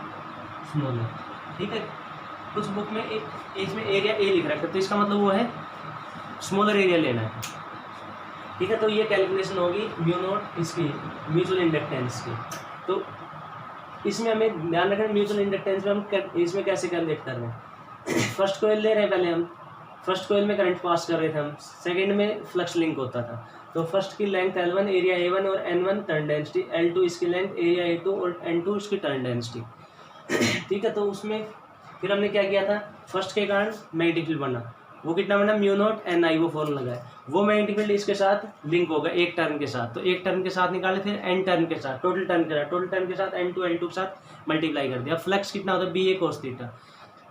स्मॉलर। ठीक है, कुछ बुक में इसमें एरिया A लिख रखा है, तो इसका मतलब वो है स्मॉलर एरिया लेना है। ठीक है। तो ये कैलकुलेशन होगी म्यू नॉट इसकी म्यूचुअल इंडक्टेंस की। तो इसमें हमें ध्यान रखना म्यूचुअल इंडक्टेंस में हम इसमें कैसे कैलकुलेट कर रहे हैं। फर्स्ट कोयल ले रहे हैं, पहले हम फर्स्ट कोयल में करंट पास कर रहे थे हम, सेकंड में फ्लक्स लिंक होता था। तो फर्स्ट की लेंथ L1 एरिया A1 और N1 टर्न डेंसिटी, L2 इसकी लेंथ एरिया A2 और N2 इसकी टर्न डेंसिटी। ठीक है। तो उसमें फिर हमने क्या किया था, फर्स्ट के कारण मैग्नेटिक फील्ड बना, वो कितना बना म्यू नॉट NI, वो फॉर्मूला लगाया। वो मैग्नेटिक फील्ड इसके साथ लिंक होगा एक टर्न के साथ, तो एक टर्न के साथ निकाले, फिर N टर्न के साथ, टोटल टर्न के साथ N2 L2 के साथ मल्टीप्लाई कर दिया। फ्लक्स कितना होता है BA cos थीटा,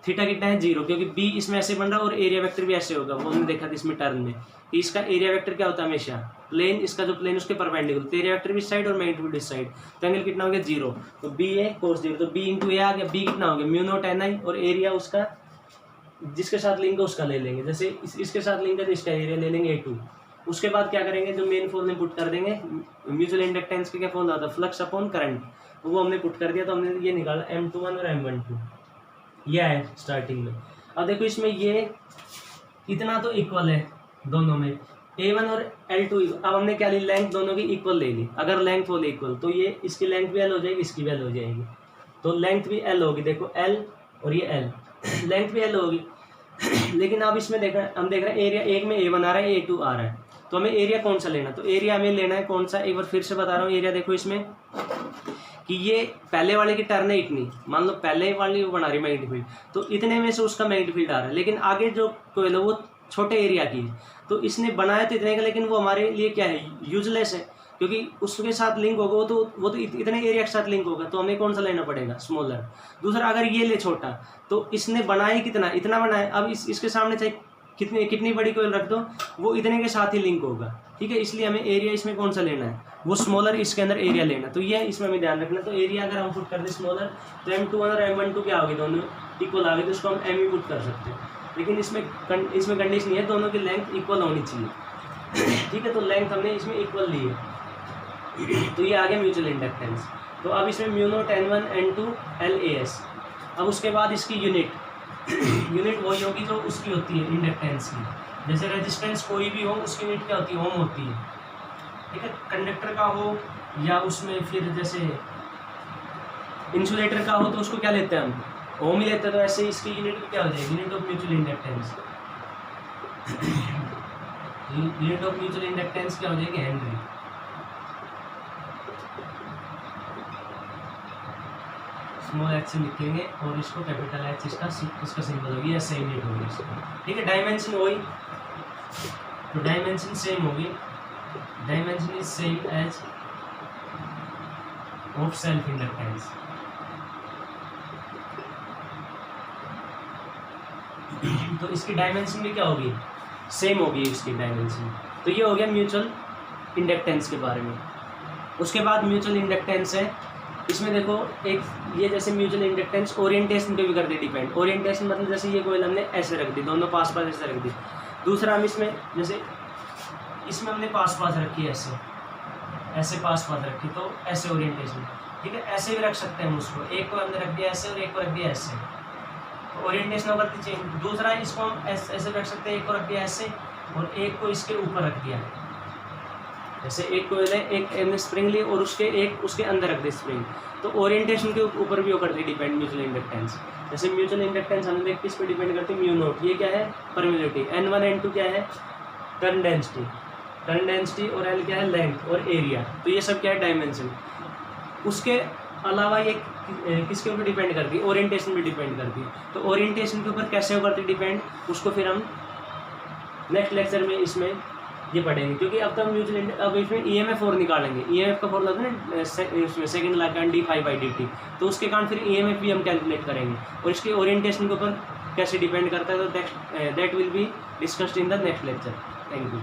थीटा कितना है 0, क्योंकि बी इसमें ऐसे बन रहा है और एरिया वेक्टर भी ऐसे होगा। वो हमने देखा था इसमें टर्न में कि इसका एरिया वेक्टर क्या होता है हमेशा प्लेन, इसका जो प्लेन उसके परपेंडिकुलर, तो एरिया वेक्टर भी इस साइड और मैग्नेटिक फील्ड इस साइड, तो एंगल कितना हो गया 0। तो बी ए कोस 0, तो बी इंटू ए आ गया, बी कितना हो गया म्यू नॉट NI, और एरिया उसका जिसके साथ लिंक है उसका ले लेंगे, जैसे इसके साथ लिंक है तो इसका एरिया ले लेंगे A2। उसके बाद क्या करेंगे, जो मेन फॉर्मूले पुट कर देंगे म्यूचुअल इंडक्टेंस के क्या फॉर्मूला होता है फ्लक्स अपॉन करंट, तो वो हमने पुट कर दिया। तो हमने ये निकाला M21 और M12, यह है स्टार्टिंग में। अब देखो इसमें ये इतना तो इक्वल है दोनों में, A1 और L2। अब हमने क्या ली, लेंथ दोनों की इक्वल ले ली। अगर लेंथ हो इक्वल तो ये इसकी लेंथ भी L हो जाएगी, इसकी भी L हो जाएगी, तो लेंथ भी L होगी। देखो L और ये L, लेंथ भी L होगी। लेकिन अब इसमें हम देख रहे हैं एरिया एक में A1 आ रहा है, A2 आ रहा है, तो हमें एरिया कौन सा लेना, तो एरिया हमें लेना है कौन सा, एक बार फिर से बता रहा हूँ। एरिया देखो इसमें कि ये पहले वाले की टर्न है इतनी, मान लो पहले वाली वो बना रही मैग्नेटिक फील्ड, तो इतने में से उसका मैग्नेटिक फील्ड आ रहा है। लेकिन आगे जो कोयल है वो छोटे एरिया की है, तो इसने बनाया तो इतने का, लेकिन वो हमारे लिए क्या है यूजलेस है, क्योंकि उसके साथ लिंक होगा वो तो इतने एरिया के साथ लिंक होगा, तो हमें कौन सा लेना पड़ेगा स्मॉलर। दूसरा अगर ये ले छोटा, तो इसने बनाया कितना, इतना बनाया, अब इसके सामने चाहे कितनी बड़ी कोयल रख दो वो इतने के साथ ही लिंक होगा। ठीक है, इसलिए हमें एरिया इसमें कौन सा लेना है, वो स्मॉलर इसके अंदर एरिया लेना। तो ये इसमें हमें ध्यान रखना। तो एरिया अगर हम पुट कर दें स्मॉलर, तो M21 और M12 क्या होगी, दोनों इक्वल आ गई, तो उसको हम M ही पुट कर सकते हैं। लेकिन इसमें कंडीशन है दोनों की लेंथ इक्वल होनी चाहिए। ठीक है, तो लेंथ हमने इसमें इक्वल ली है, तो ये आ गया म्यूचुअल इंडक्टेंस। तो अब इसमें mu naught N1 N2 LAS। अब उसके बाद इसकी यूनिट वही होगी जो उसकी होती है इंडक्टेंस की। जैसे रेजिस्टेंस कोई भी हो उसकी यूनिट क्या होती है, ओम होती है। ठीक है, कंडक्टर का हो या उसमें फिर जैसे इंसुलेटर का हो तो उसको क्या लेते हैं हम, ओम ही लेते हैं। तो ऐसे इसकी यूनिट क्या हो जाएगी, unit of mutual inductance. Unit of mutual inductance क्या हो जाएगी, हेनरी। स्मॉल h से लिखेंगे और इसको कैपिटल H इसका सिंबल होगी, ऐसे यूनिट होगी इसका। ठीक है, डायमेंशन वही, तो डायमेंशन सेम होगी, dimension is same as of self inductance. तो इसकी डायमेंशन भी क्या होगी, सेम होगी इसकी डायमेंशन। तो ये हो गया म्यूचुअल इंडक्टेंस के बारे में। उसके बाद म्यूचुअल इंडक्टेंस है, इसमें देखो एक ये जैसे म्यूचुअल इंडक्टेंस ओरिएंटेशन पे भी कर दी डिपेंड। ओरिएंटेशन मतलब जैसे ये कोयल हमने ऐसे रख दी, दोनों पास पास ऐसे रख दी। दूसरा हम इसमें जैसे इसमें हमने पास पास रखी है, ऐसे पास पास रखी, तो ऐसे ओरिएंटेशन। ठीक है, ऐसे भी रख सकते हैं हम उसको, एक को हमने रख दिया ऐसे और एक को रख दिया ऐसे, तो ओरिएंटेशन होगा चेंज। दूसरा इसको हम ऐसे रख सकते हैं, एक को रख दिया ऐसे और एक को इसके ऊपर रख दिया। जैसे एक कोयल है, एक हमने स्प्रिंग ली और उसके अंदर रख दी स्प्रिंग, तो ओरिएंटेशन के ऊपर भी वो करती है डिपेंड म्यूचुअल इंडक्टेंस। जैसे म्यूचुअल इंडक्टेंस हमने देख किस पे डिपेंड करती है, म्यू नॉट, ये क्या है परमिलिटी, N1 N2 क्या है टर्न डेंसिटी और L क्या है लेंथ और एरिया। तो ये सब क्या है डायमेंशन। उसके अलावा ये किसके ऊपर डिपेंड करती है, ओरिएंटेशन भी डिपेंड करती है। तो ओरिएंटेशन के ऊपर कैसे करती है डिपेंड, उसको फिर हम नेक्स्ट लेक्चर में इसमें ये पढ़ेंगे, क्योंकि अब तक म्यूचुअल अब इसमें EMF और निकालेंगे। EMF का फॉर्मूला है ना इसमें सेकंड लॉ का d∅/dt, तो उसके कारण फिर EMF भी हम कैलकुलेट करेंगे और इसके ओरिएंटेशन के ऊपर कैसे डिपेंड करता है। तो that will be discussed in the next lecture. Thank you.